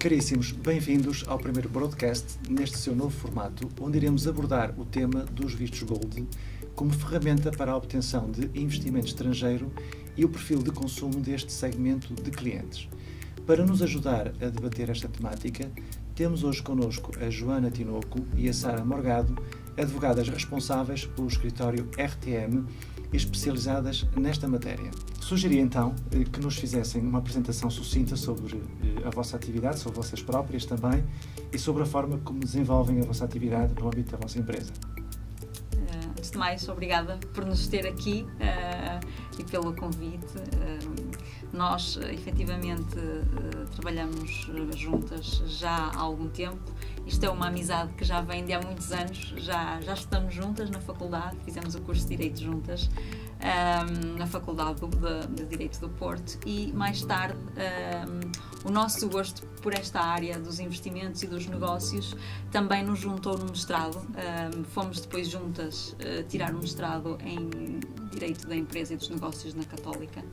Caríssimos, bem-vindos ao primeiro broadcast neste seu novo formato, onde iremos abordar o tema dos vistos Gold como ferramenta para a obtenção de investimento estrangeiro e o perfil de consumo deste segmento de clientes. Para nos ajudar a debater esta temática, temos hoje connosco a Joana Tinoco e a Sara Morgado, advogadas responsáveis pelo escritório RTM e especializadas nesta matéria. Sugeri então que nos fizessem uma apresentação sucinta sobre a vossa atividade, sobre vocês próprias também, e sobre a forma como desenvolvem a vossa atividade no âmbito da vossa empresa. Antes de mais, obrigada por nos ter aqui e pelo convite. Nós, efetivamente, trabalhamos juntas já há algum tempo. Isto é uma amizade que já vem de há muitos anos. Já estamos juntas na faculdade, fizemos o curso de Direito juntas na Faculdade de Direito do Porto e, mais tarde, o nosso gosto por esta área dos investimentos e dos negócios também nos juntou no mestrado. Fomos depois juntas tirar um mestrado em Direito da Empresa e dos Negócios na Católica.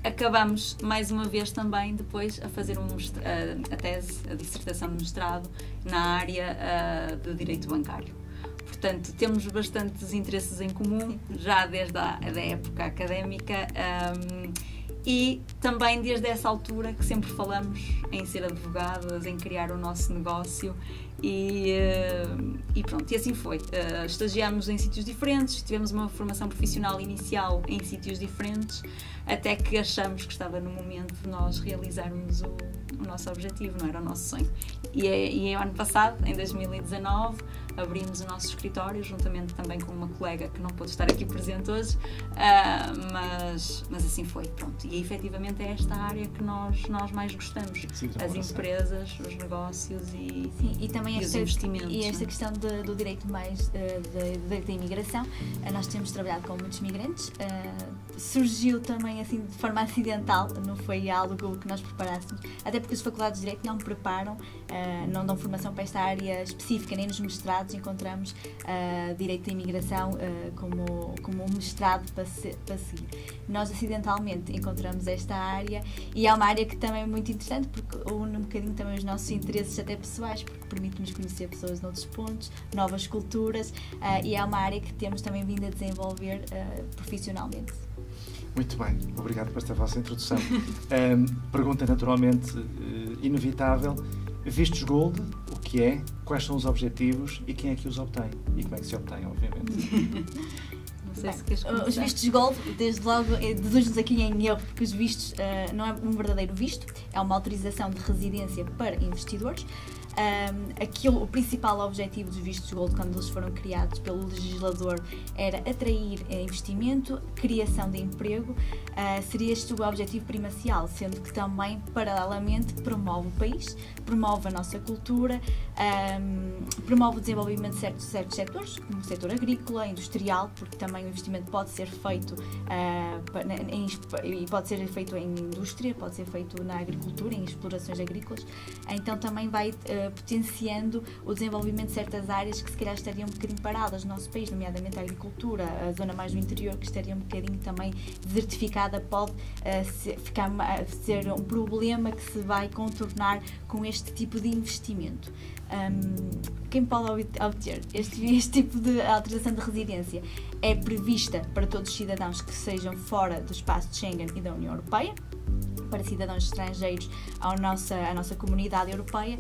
Acabamos mais uma vez também depois a fazer a tese, a dissertação de mestrado na área de Direito Bancário. Portanto, temos bastantes interesses em comum, já desde a época académica, e também desde essa altura que sempre falamos em ser advogadas, em criar o nosso negócio e pronto, e assim foi. Estagiámos em sítios diferentes, tivemos uma formação profissional inicial em sítios diferentes, até que achamos que estava no momento de nós realizarmos o nosso objetivo, não era o nosso sonho. E ano passado, em 2019, abrimos o nosso escritório, juntamente também com uma colega que não pôde estar aqui presente hoje, mas assim foi, pronto. E efetivamente é esta área que nós mais gostamos. Sim, as empresas, os negócios e também os investimentos. E esta questão do direito mais da imigração, nós temos trabalhado com muitos migrantes, surgiu também assim de forma acidental, não foi algo que nós preparássemos, até porque as faculdades de Direito não preparam, não dão formação para esta área específica, nem nos mestrados encontramos Direito da Imigração como um mestrado para seguir. Nós acidentalmente encontramos esta área e é uma área que também é muito interessante porque une um bocadinho também os nossos interesses até pessoais, porque permite-nos conhecer pessoas de outros pontos, novas culturas, e é uma área que temos também vindo a desenvolver profissionalmente. Muito bem, obrigado por esta vossa introdução. Pergunta naturalmente inevitável: vistos Gold, o que é, quais são os objetivos e quem é que os obtém? E como é que se obtém, obviamente? Não sei se queres começar. Os vistos Gold, desde logo, deduz-nos aqui em erro, porque os vistos não é um verdadeiro visto, é uma autorização de residência para investidores. O principal objetivo dos vistos Gold, quando eles foram criados pelo legislador, era atrair investimento, criação de emprego. Seria este o objetivo primacial, sendo que também, paralelamente, promove o país, promove a nossa cultura, promove o desenvolvimento de certos setores, como o setor agrícola, industrial, porque também o investimento pode ser feito pode ser feito em indústria, pode ser feito na agricultura, em explorações agrícolas. Então também vai potenciando o desenvolvimento de certas áreas que se calhar estariam um bocadinho paradas no nosso país, nomeadamente a agricultura, a zona mais do interior, que estaria um bocadinho também desertificada, pode ser um problema que se vai contornar com este tipo de investimento. Quem pode obter este tipo de autorização de residência é prevista para todos os cidadãos que sejam fora do espaço de Schengen e da União Europeia. Para cidadãos estrangeiros à nossa comunidade europeia,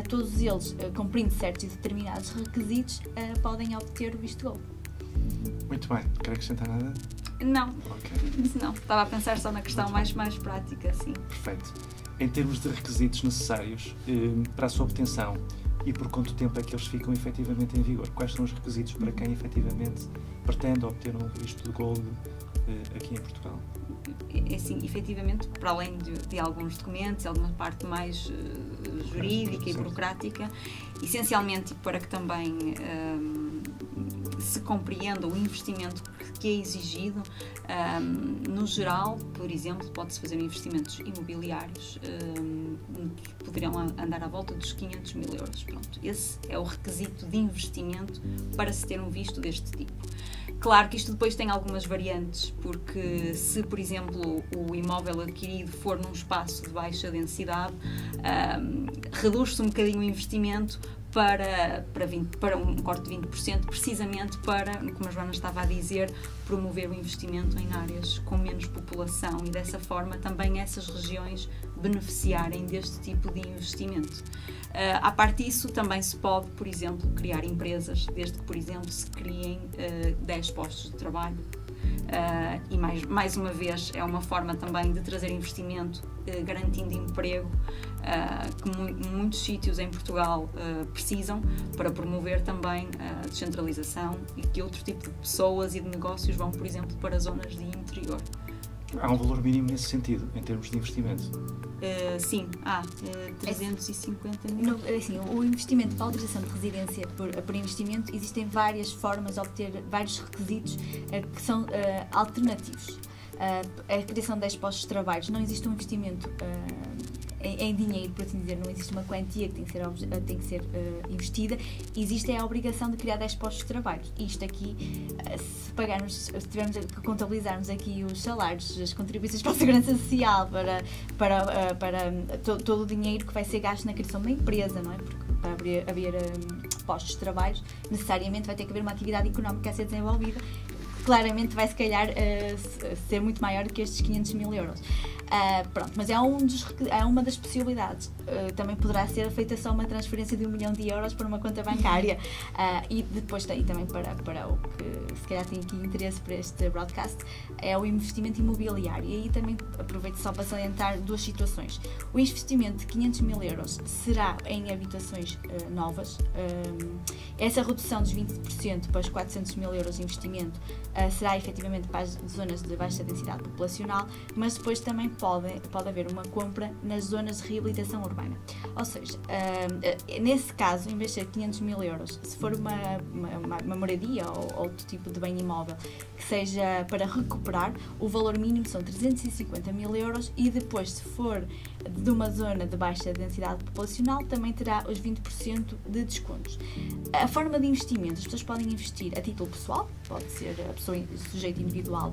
todos eles, cumprindo certos e determinados requisitos, podem obter o visto Gold. Muito bem, quer acrescentar nada? Não, Okay. não, estava a pensar só na questão mais prática, sim. Perfeito. Em termos de requisitos necessários para a sua obtenção e por quanto tempo é que eles ficam efetivamente em vigor? Quais são os requisitos para quem efetivamente pretende obter um visto de Gold aqui em Portugal? Assim, efetivamente, para além de alguns documentos, alguma parte mais jurídica e burocrática, essencialmente para que também se compreenda o investimento que é exigido. No geral, por exemplo, pode-se fazer investimentos imobiliários que poderão andar à volta dos 500 mil euros. Pronto, esse é o requisito de investimento para se ter um visto deste tipo. Claro que isto depois tem algumas variantes, porque se, por exemplo, o imóvel adquirido for num espaço de baixa densidade, reduz-se um bocadinho o investimento para um corte de 20%, precisamente para, como a Joana estava a dizer, promover o investimento em áreas com menos população e dessa forma também essas regiões beneficiarem deste tipo de investimento. À parte disso, também se pode, por exemplo, criar empresas, desde que, por exemplo, se criem 10 postos de trabalho. E mais uma vez é uma forma também de trazer investimento, garantindo emprego, que muitos sítios em Portugal precisam para promover também a descentralização e que outro tipo de pessoas e de negócios vão, por exemplo, para zonas de interior. Há um valor mínimo nesse sentido, em termos de investimento? Sim, há 350 mil. Assim, o investimento para a autorização de residência por investimento, existem várias formas de obter vários requisitos que são alternativos. A criação de 10 postos de trabalho, não existe um investimento em dinheiro, por assim dizer, não existe uma quantia que tem que ser investida, existe a obrigação de criar 10 postos de trabalho. Isto aqui, se tivermos que contabilizarmos aqui os salários, as contribuições para a Segurança Social, para todo o dinheiro que vai ser gasto na criação de uma empresa, não é? Porque para haver postos de trabalho, necessariamente vai ter que haver uma atividade económica a ser desenvolvida, claramente vai se calhar ser muito maior do que estes 500 mil euros. Pronto, mas é uma das possibilidades. Também poderá ser feita só uma transferência de 1 milhão de euros para uma conta bancária. E depois tem também para o que se calhar tem aqui interesse para este broadcast, é o investimento imobiliário. E aí também aproveito só para salientar duas situações. O investimento de 500 mil euros será em habitações novas. Essa redução dos 20% para os 400 mil euros de investimento será efetivamente para as zonas de baixa densidade populacional, mas depois também pode haver uma compra nas zonas de reabilitação urbana. Ou seja, nesse caso, em vez de ser 500 mil euros, se for uma moradia ou outro tipo de bem imóvel que seja para recuperar, o valor mínimo são 350 mil euros e depois, se for de uma zona de baixa densidade populacional, também terá os 20% de descontos. A forma de investimento, as pessoas podem investir a título pessoal, pode ser a pessoa, sujeito individual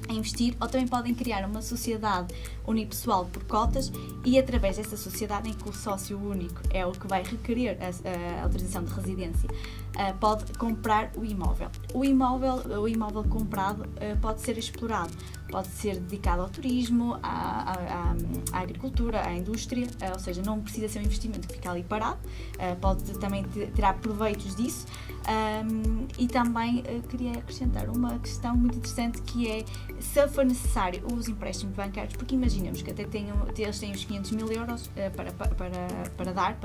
a investir, ou também podem criar uma sociedade unipessoal por cotas e através dessa sociedade em que o sócio único é o que vai requerer a autorização de residência, pode comprar o imóvel. O imóvel comprado pode ser explorado, pode ser dedicado ao turismo, à agricultura, à indústria, ou seja, não precisa ser um investimento que fica ali parado, pode também tirar proveitos disso. E também queria acrescentar uma questão muito interessante, que é, se for necessário os empréstimos bancários, porque imaginemos que até eles têm os 500 mil euros para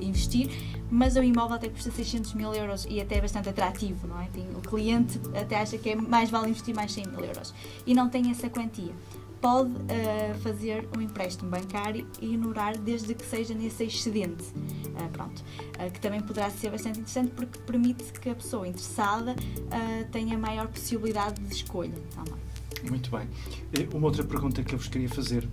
investir, mas o imóvel até custa 600 mil euros e até é bastante atrativo, não é? O cliente até acha que mais vale investir mais 100 mil euros e não tem essa quantia. Pode fazer um empréstimo bancário e ignorar desde que seja nesse excedente. Que também poderá ser bastante interessante, porque permite que a pessoa interessada tenha maior possibilidade de escolha também. Muito bem. Uma outra pergunta que eu vos queria fazer: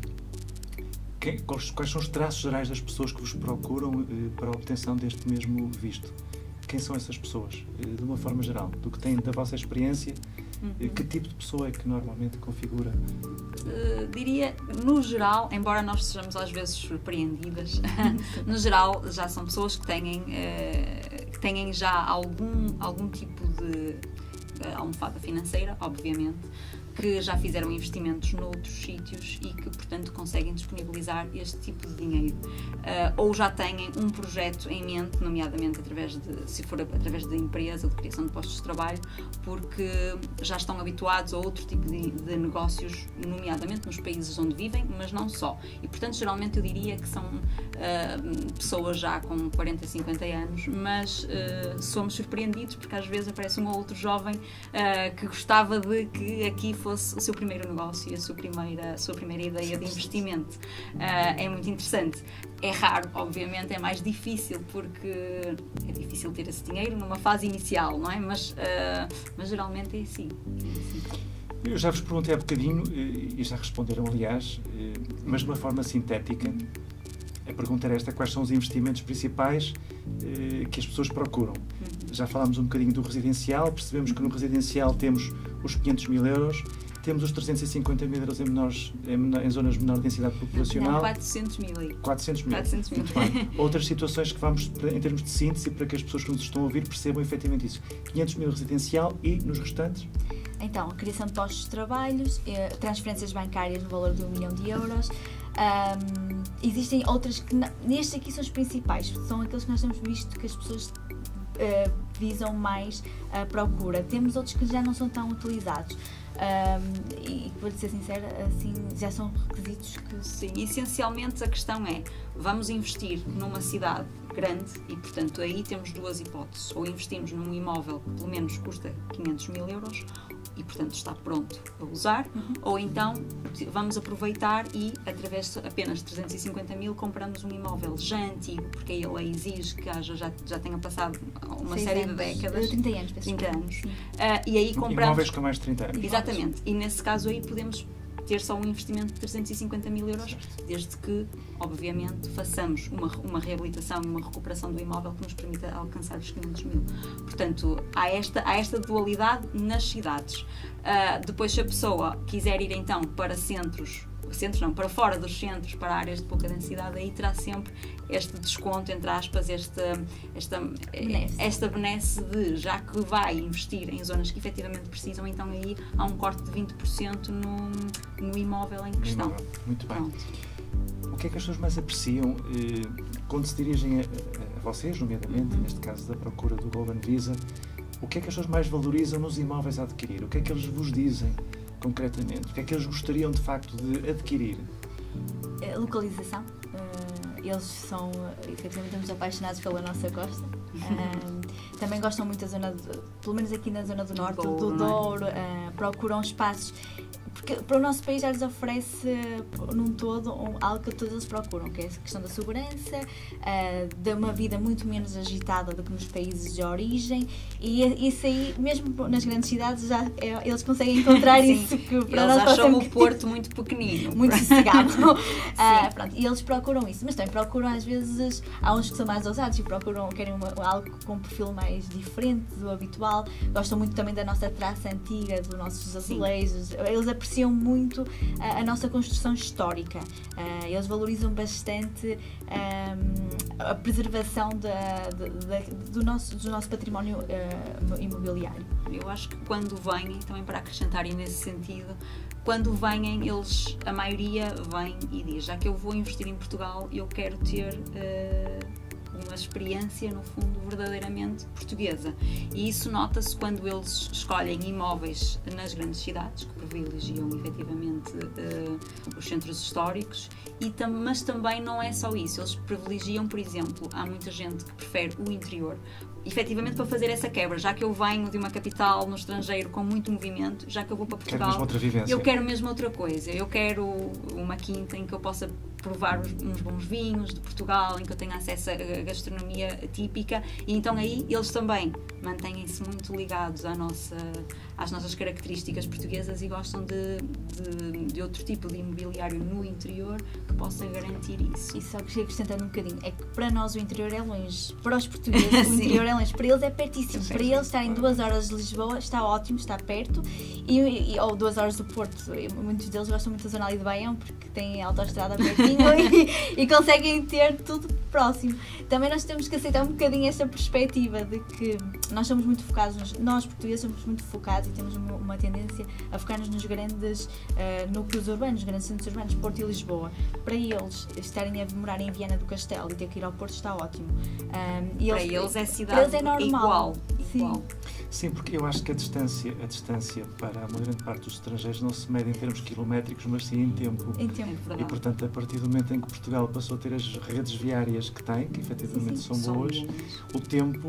quais são os traços gerais das pessoas que vos procuram para a obtenção deste mesmo visto? Quem são essas pessoas, de uma forma geral? Do que têm da vossa experiência, que tipo de pessoa é que normalmente configura? Diria, no geral, embora nós sejamos às vezes surpreendidas, no geral já são pessoas que têm já algum tipo de almofada financeira, obviamente, que já fizeram investimentos noutros sítios e que, portanto, conseguem disponibilizar este tipo de dinheiro. Ou já têm um projeto em mente, nomeadamente se for através de empresa ou de criação de postos de trabalho, porque já estão habituados a outro tipo de negócios, nomeadamente nos países onde vivem, mas não só. E, portanto, geralmente eu diria que são pessoas já com 40, 50 anos, mas somos surpreendidos porque às vezes aparece um ou outro jovem que gostava de que aqui fosse fosse o seu primeiro negócio e a sua primeira ideia de investimento. É muito interessante. É raro, obviamente, é mais difícil, porque é difícil ter esse dinheiro numa fase inicial, não é? Mas geralmente é assim. Eu já vos perguntei há bocadinho, e já responderam, aliás, mas de uma forma sintética. A pergunta era esta: quais são os investimentos principais que as pessoas procuram? Já falámos um bocadinho do residencial, percebemos que no residencial temos os 500 mil euros, temos os 350 mil euros em zonas de menor densidade populacional. Não, 400 mil. 400 mil. 400 mil. Muito bem. Outras situações que vamos, em termos de síntese, para que as pessoas que nos estão a ouvir percebam efetivamente isso. 500 mil residencial e nos restantes? Então, criação de postos de trabalhos, transferências bancárias no valor de 1 milhão de euros. Existem outras que, nestes aqui são os principais, são aqueles que nós temos visto que as pessoas visam mais a procura. Temos outros que já não são tão utilizados. E, para ser sincera, assim, já são requisitos que... Sim, essencialmente a questão é, vamos investir numa cidade grande e, portanto, aí temos duas hipóteses. Ou investimos num imóvel que pelo menos custa 500 mil euros e, portanto, está pronto a usar, ou então vamos aproveitar e, através de apenas 350 mil, compramos um imóvel já antigo, porque aí a lei exige que já tenha passado uma série de décadas. 30 anos. 30 anos. E aí compramos... Imóveis com mais de 30 anos. Exatamente. E nesse caso aí podemos ter só um investimento de 350 mil euros, desde que, obviamente, façamos uma reabilitação e uma recuperação do imóvel que nos permita alcançar os 500 mil. Portanto, há esta dualidade nas cidades. Depois, se a pessoa quiser ir então para para fora dos centros, para áreas de pouca densidade, aí terá sempre este desconto, entre aspas, esta benesse de, já que vai investir em zonas que efetivamente precisam, então aí há um corte de 20% no imóvel em questão. Muito bem. Pronto. O que é que as pessoas mais apreciam quando se dirigem a vocês, nomeadamente, neste caso da procura do Golden Visa? O que é que as pessoas mais valorizam nos imóveis a adquirir? O que é que eles vos dizem concretamente? O que é que eles gostariam de facto de adquirir? Localização. Eles são, efetivamente, muito apaixonados pela nossa costa. Também gostam muito da zona, pelo menos aqui na zona do norte, do Douro, procuram espaços, porque para o nosso país já lhes oferece num todo algo que todos eles procuram, que é a questão da segurança, de uma vida muito menos agitada do que nos países de origem, e isso aí, mesmo nas grandes cidades, eles conseguem encontrar isso. Que para eles nós acham o Porto muito pequenino. Muito sossegado. Pronto, e eles procuram isso, mas também procuram, às vezes, há uns que são mais ousados e querem algo com um perfil mais diferente do habitual. Gostam muito também da nossa traça antiga, dos nossos azulejos. Eles apreciam muito a nossa construção histórica. Eles valorizam bastante a preservação do nosso património imobiliário. Eu acho que quando vêm, também para acrescentarem nesse sentido, quando vêm, a maioria vem e diz, já que eu vou investir em Portugal, eu quero ter uma experiência, no fundo, verdadeiramente portuguesa. E isso nota-se quando eles escolhem imóveis nas grandes cidades, que privilegiam efetivamente os centros históricos, mas também não é só isso. Eles privilegiam, por exemplo, há muita gente que prefere o interior, efetivamente para fazer essa quebra, já que eu venho de uma capital no estrangeiro com muito movimento, já que eu vou para Portugal, eu quero mesmo outra coisa. Eu quero uma quinta em que eu possa provar uns bons vinhos de Portugal, em que eu tenha acesso à gastronomia típica, e então aí eles também mantêm-se muito ligados às nossas características portuguesas e gostam de outro tipo de imobiliário no interior que possa garantir isso. E só que acrescentando um bocadinho, é que para nós o interior é longe, para os portugueses o interior é longe, para eles é pertíssimo, para eles estarem 2 horas de Lisboa está ótimo, está perto, ou 2 horas do Porto. Muitos deles gostam muito da zona ali de Baião, porque têm a autoestrada pertinho e conseguem ter tudo próximo. Também nós temos que aceitar um bocadinho esta perspectiva de que nós somos muito focados, nós portugueses somos muito focados e temos uma tendência a focar-nos nos grandes núcleos urbanos, grandes centros urbanos, Porto e Lisboa. Para eles estarem a morar em Viana do Castelo e ter que ir ao Porto está ótimo. Para eles é cidade normal. igual. atual. Sim, porque eu acho que a distância para uma grande parte dos estrangeiros não se mede em termos quilométricos, mas sim em tempo. Em tempo, E, portanto, a partir do momento em que Portugal passou a ter as redes viárias que tem, que efetivamente são boas, o tempo,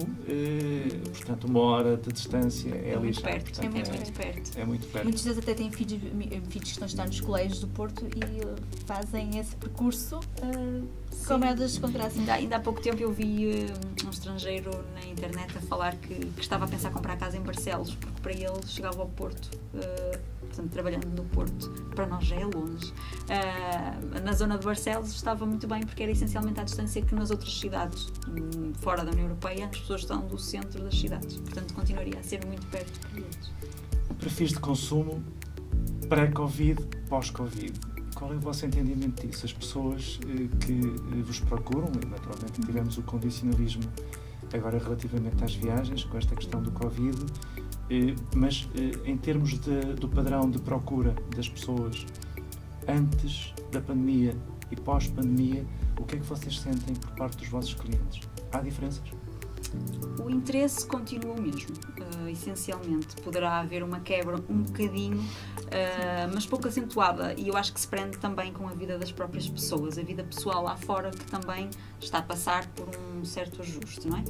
portanto, 1 hora de distância é muito ligeiro. perto. Portanto, É muito perto. Muitos deles até têm filhos que estão a estudar nos colégios do Porto e fazem esse percurso com a maior das descontrações. Ainda há pouco tempo eu vi um estrangeiro na internet a falar que estava a pensar comprar casa em Barcelos, porque para ele chegava ao Porto, portanto, trabalhando no Porto, para nós já é longe. Na zona de Barcelos estava muito bem, porque era essencialmente à distância que nas outras cidades, fora da União Europeia, as pessoas estão do centro das cidades. Portanto, continuaria a ser muito perto para eles. Perfis de consumo pré-Covid, pós-Covid. Qual é o vosso entendimento disso? As pessoas que vos procuram, e naturalmente tivemos o condicionalismo agora relativamente às viagens, com esta questão do Covid, mas em termos do padrão de procura das pessoas antes da pandemia e pós-pandemia, o que é que vocês sentem por parte dos vossos clientes? Há diferenças? O interesse continua o mesmo, essencialmente. Poderá haver uma quebra um bocadinho, mas pouco acentuada, e eu acho que se prende também com a vida das próprias pessoas, a vida pessoal lá fora, que também está a passar por um certo ajuste, não é?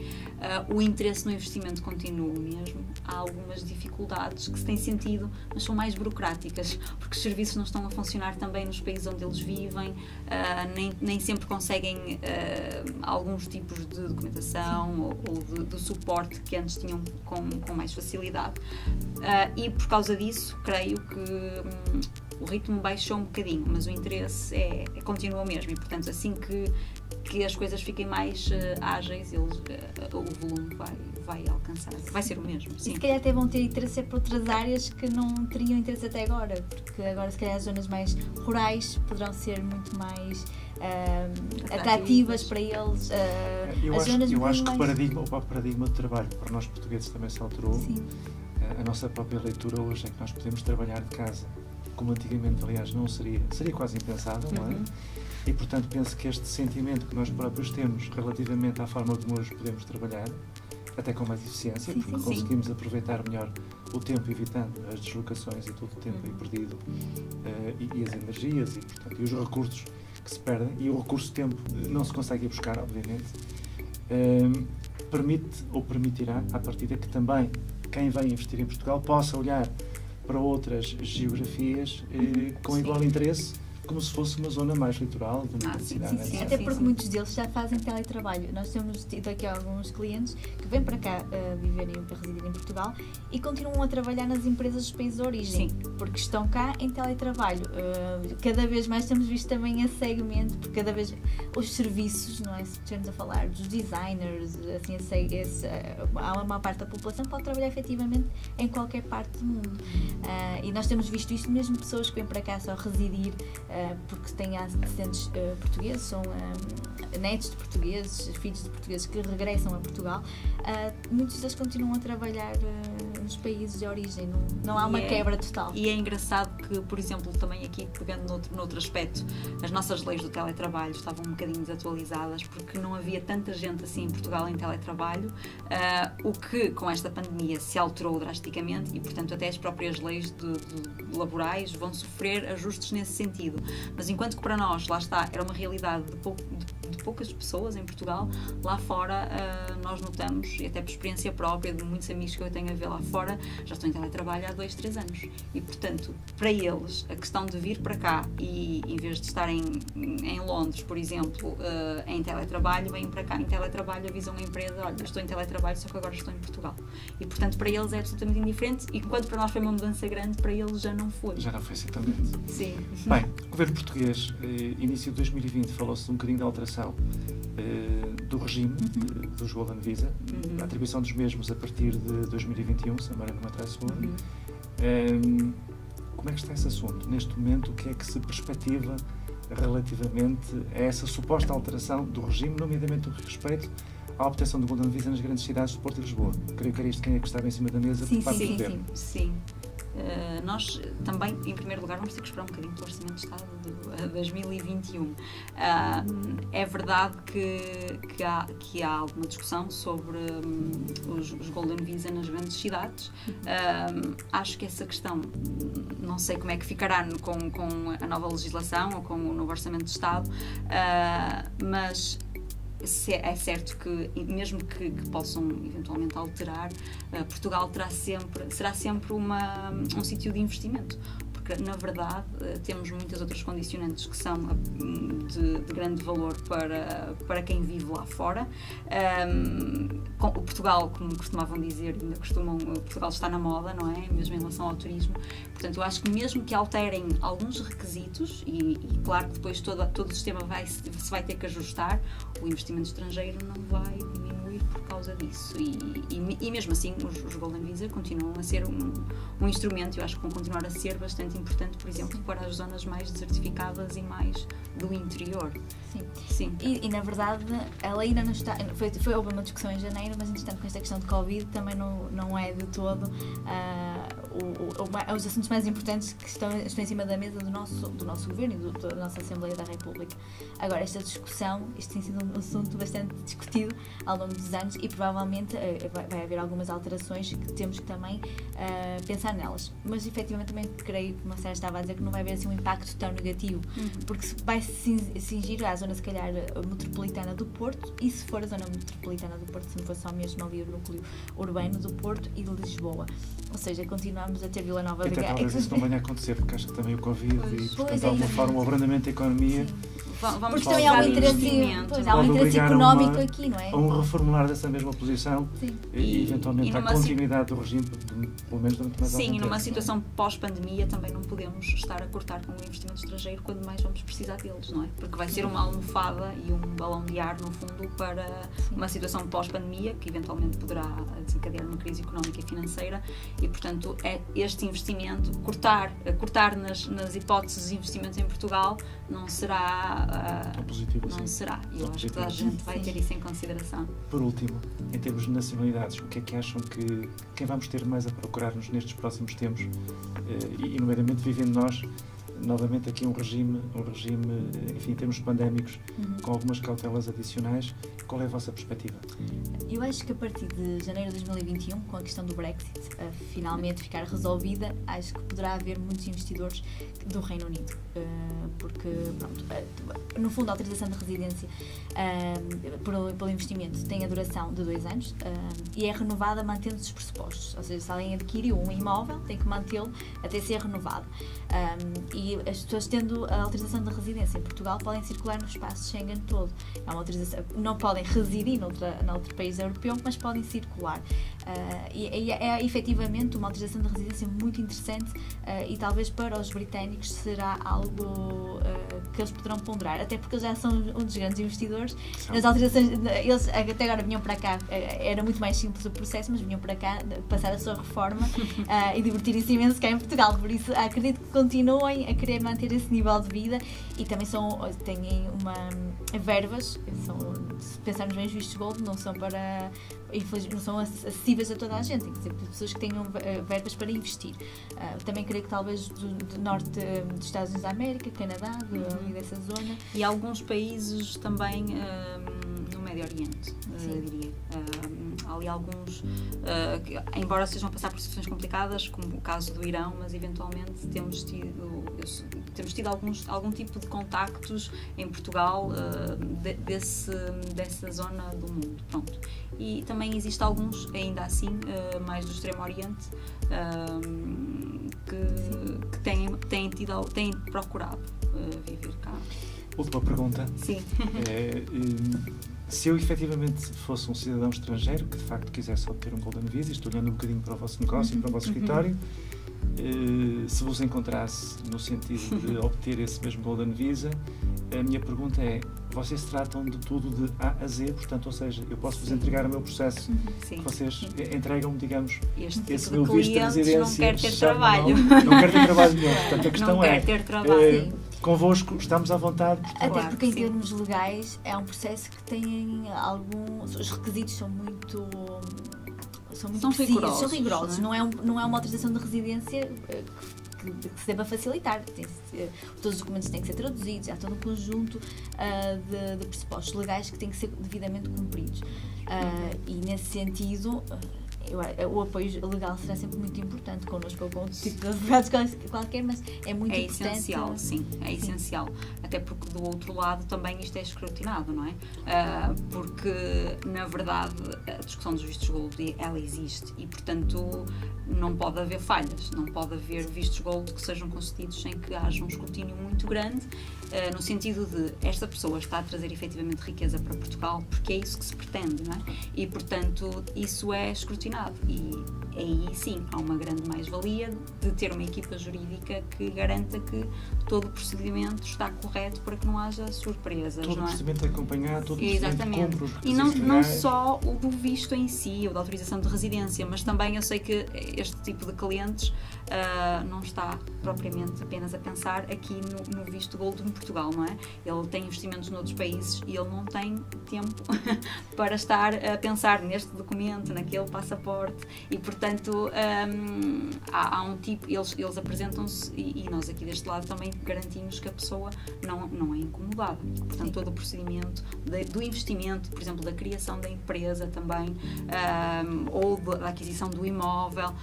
O interesse no investimento continua o mesmo. Há algumas dificuldades que se têm sentido, mas são mais burocráticas, porque os serviços não estão a funcionar também nos países onde eles vivem, nem sempre conseguem alguns tipos de documentação ou de suporte que antes tinham com mais facilidade, e por causa disso creio que o ritmo baixou um bocadinho, mas o interesse continua o mesmo, e portanto assim que as coisas fiquem mais ágeis, o volume vai alcançar, vai ser o mesmo. Sim. E se calhar até vão ter interesse por outras áreas que não teriam interesse até agora, porque agora se calhar as zonas mais rurais poderão ser muito mais atrativas para eles. Eu as zonas acho que mais... o próprio paradigma de trabalho para nós portugueses também se alterou. Sim. A nossa própria leitura hoje é que nós podemos trabalhar de casa, como antigamente, aliás, não seria quase impensável, não é? E, portanto, penso que este sentimento que nós próprios temos relativamente à forma como hoje podemos trabalhar, até com mais eficiência, porque conseguimos aproveitar melhor o tempo, evitando as deslocações e todo o tempo aí perdido, e as energias e os recursos que se perdem, e o recurso tempo não se consegue ir buscar, obviamente, permite ou permitirá, à partida, que também quem vem investir em Portugal possa olhar para outras geografias com igual interesse, como se fosse uma zona mais litoral, de uma cidade. Sim. Até porque muitos deles já fazem teletrabalho. Nós temos tido aqui alguns clientes que vêm para cá residir em Portugal e continuam a trabalhar nas empresas dos países de origem, porque estão cá em teletrabalho. Cada vez mais temos visto também esse segmento, porque cada vez os serviços, não é? Se estivermos a falar dos designers, assim, há uma parte da população que pode trabalhar efetivamente em qualquer parte do mundo. E nós temos visto isto, mesmo pessoas que vêm para cá só residir porque têm ascendentes portugueses, são netos de portugueses, filhos de portugueses que regressam a Portugal. Muitos deles continuam a trabalhar nos países de origem, não há uma quebra total. E é engraçado que, por exemplo, também aqui pegando noutro aspecto, as nossas leis do teletrabalho estavam um bocadinho desatualizadas, porque não havia tanta gente assim em Portugal em teletrabalho, o que com esta pandemia se alterou drasticamente, e portanto até as próprias leis laborais vão sofrer ajustes nesse sentido. Mas enquanto que para nós, lá está, era uma realidade de poucas pessoas em Portugal, lá fora nós notamos, e até por experiência própria de muitos amigos que eu tenho a ver lá fora, já estão em teletrabalho há 2, 3 anos. E portanto, para eles, a questão de vir para cá e em vez de estarem em Londres, por exemplo, em teletrabalho, vêm para cá em teletrabalho, avisam a empresa, olha, eu estou em teletrabalho, só que agora estou em Portugal. E portanto, para eles é absolutamente indiferente, e enquanto para nós foi uma mudança grande, para eles já não foi. Já não foi exatamente. Sim. Bem, o governo português, início de 2020, falou-se um bocadinho da alteração do regime dos Golden Visa, a atribuição dos mesmos a partir de 2021, se a memória não me atrasou. Como é que está esse assunto? Neste momento, o que é que se perspectiva relativamente a essa suposta alteração do regime, nomeadamente no respeito à obtenção do Golden Visa nas grandes cidades de Porto e Lisboa? Creio que era isto quem é que estava em cima da mesa. Sim. Nós também, em primeiro lugar, vamos ter que esperar um bocadinho pelo Orçamento de Estado de 2021. É verdade que há alguma discussão sobre os Golden Visa nas grandes cidades. Acho que essa questão, não sei como é que ficará com a nova legislação ou com o novo Orçamento de Estado, mas é certo que, mesmo que possam eventualmente alterar, Portugal será sempre um sítio de investimento, porque na verdade temos muitas outras condicionantes que são de grande valor para quem vive lá fora. O Portugal, como costumavam dizer, Portugal está na moda, não é? Mesmo em relação ao turismo. Portanto, eu acho que mesmo que alterem alguns requisitos, e claro que depois todo o sistema se vai ter que ajustar, o investimento estrangeiro não vai diminuir por causa disso. E mesmo assim, os Golden Visa continuam a ser um instrumento, eu acho que vão continuar a ser bastante importante, por exemplo, para as zonas mais desertificadas e mais do interior. Sim. E na verdade, ela ainda não está. Houve uma discussão em janeiro, mas entretanto, com esta questão de Covid, também não é de todo os assuntos mais importantes que estão em cima da mesa do nosso governo e da nossa Assembleia da República. Agora, esta discussão, isto tem sido um assunto bastante discutido ao longo dos anos e provavelmente vai haver algumas alterações que temos que também pensar nelas. Mas efetivamente também creio, como a Sara estava a dizer, que não vai haver assim um impacto tão negativo, porque vai se cingir à zona, se calhar, metropolitana do Porto, e se for a zona metropolitana do Porto, se não for só mesmo ali o núcleo urbano do Porto e de Lisboa. Ou seja, continuamos a ter Vila Nova de Gaia. Talvez isso não venha a acontecer, porque acho que também o Covid e, portanto, de alguma forma, o abrandamento da economia. Porque também há um interesse económico aqui, não é? A um reformular dessa mesma posição e eventualmente a continuidade do regime, pelo menos durante mais algum tempo. Sim, e numa situação pós-pandemia também não podemos estar a cortar com o investimento estrangeiro quando mais vamos precisar deles, não é? Porque vai ser uma almofada e um balão de ar, no fundo, para uma situação pós-pandemia que eventualmente poderá desencadear uma crise económica e financeira e, portanto, este investimento, cortar nas hipóteses de investimentos em Portugal não será positivo, não será. Eu acho que toda a gente vai ter isso em consideração. Por último, em termos de nacionalidades, o que é que acham que quem vamos ter mais a procurar-nos nestes próximos tempos, e nomeadamente vivendo nós novamente aqui um regime, enfim, em termos pandémicos, com algumas cautelas adicionais? Qual é a vossa perspectiva? Eu acho que a partir de janeiro de 2021, com a questão do Brexit finalmente ficar resolvida, acho que poderá haver muitos investidores do Reino Unido, porque, pronto, no fundo, a autorização de residência pelo investimento tem a duração de 2 anos e é renovada mantendo-se os pressupostos, ou seja, se alguém adquiriu um imóvel, tem que mantê-lo até ser renovado. E as pessoas tendo a autorização de residência em Portugal podem circular no espaço Schengen todo. É uma autorização, não podem residir noutro país europeu, mas podem circular. E é efetivamente uma autorização de residência muito interessante e talvez para os britânicos será algo que eles poderão ponderar, até porque eles já são um dos grandes investidores. As autorizações, eles até agora vinham para cá, era muito mais simples o processo, mas vinham para cá passar a sua reforma e divertirem-se imenso cá em Portugal. Por isso, acredito que continuem a querer manter esse nível de vida e também têm verbas, se pensarmos bem, os vistos Gold não são não são acessíveis a toda a gente, tem que ser pessoas que tenham verbas para investir. Também creio que talvez do norte dos Estados Unidos da América, Canadá, ali dessa zona. E alguns países também no Médio Oriente, eu diria. Há ali alguns, embora estejam a passar por situações complicadas, como o caso do Irão, mas eventualmente temos tido algum tipo de contactos em Portugal dessa zona do mundo. Pronto. E também existe alguns, ainda assim, mais do Extremo Oriente, que têm procurado viver cá. Última pergunta. Sim. Se eu efetivamente fosse um cidadão estrangeiro que de facto quisesse obter um Golden Visa, estou olhando um bocadinho para o vosso negócio e para o vosso escritório, se vos encontrasse no sentido de obter esse mesmo Golden Visa, a minha pergunta é: vocês tratam de tudo de A a Z, portanto, ou seja, eu posso vos entregar o meu processo, vocês entregam-me, digamos, esse meu visto de residência. Não quer ter trabalho. Não quer ter trabalho nenhum, portanto, a questão quer ter trabalho. Convosco estamos à vontade. Até porque em termos legais é um processo que tem os requisitos são muito precisos, são rigorosos. Não é? Não é uma autorização de residência que se deva facilitar. Todos os documentos têm que ser traduzidos, há todo um conjunto de pressupostos legais que têm que ser devidamente cumpridos. E nesse sentido, o apoio legal será sempre muito importante connosco ou com outro tipo de advogados qualquer, mas é muito importante. É essencial, sim, é essencial. Até porque do outro lado também isto é escrutinado, não é? Porque, na verdade, a discussão dos vistos gold, ela existe e, portanto, não pode haver falhas, não pode haver vistos gold que sejam concedidos sem que haja um escrutínio muito grande, no sentido de esta pessoa está a trazer efetivamente riqueza para Portugal, porque é isso que se pretende, não é? E, portanto, isso é escrutinado. E aí sim há uma grande mais-valia de ter uma equipa jurídica que garanta que todo o procedimento está correto para que não haja surpresas. Todo o procedimento é acompanhado, todo o Exatamente. procedimento cumpre os E requisitos não legais. só o do visto em si, ou da autorização de residência, mas também eu sei que este tipo de clientes não está propriamente apenas a pensar aqui no visto gold em Portugal, não é? Ele tem investimentos noutros países e ele não tem tempo para estar a pensar neste documento, naquele passaporte e, portanto, há um tipo, eles apresentam-se e nós aqui deste lado também garantimos que a pessoa não é incomodada. Portanto, todo o procedimento do investimento, por exemplo, da criação da empresa também, ou da aquisição do imóvel,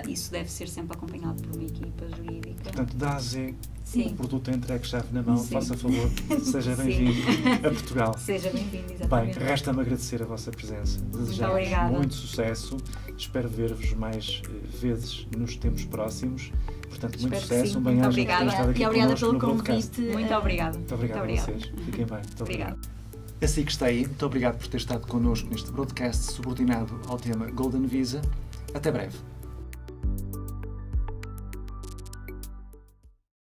isso deve ser sempre acompanhado por uma equipa jurídica. Portanto, da AZ, Sim. o produto é entregue chave na mão, Sim. faça favor, seja bem-vindo a Portugal. Seja bem-vindo, Bem, exatamente. resta-me agradecer a vossa presença, desejar-vos obrigada. muito sucesso, espero ver-vos mais vezes nos tempos próximos, portanto, muito Espero que sucesso, sim. um bem-aja por Muito terem estado aqui E obrigada connosco pelo no Broadcast. convite. Muito obrigada. Muito obrigado a vocês, fiquem bem. Muito Obrigada. Assim que está aí, muito obrigado por ter estado connosco neste broadcast subordinado ao tema Golden Visa. Até breve.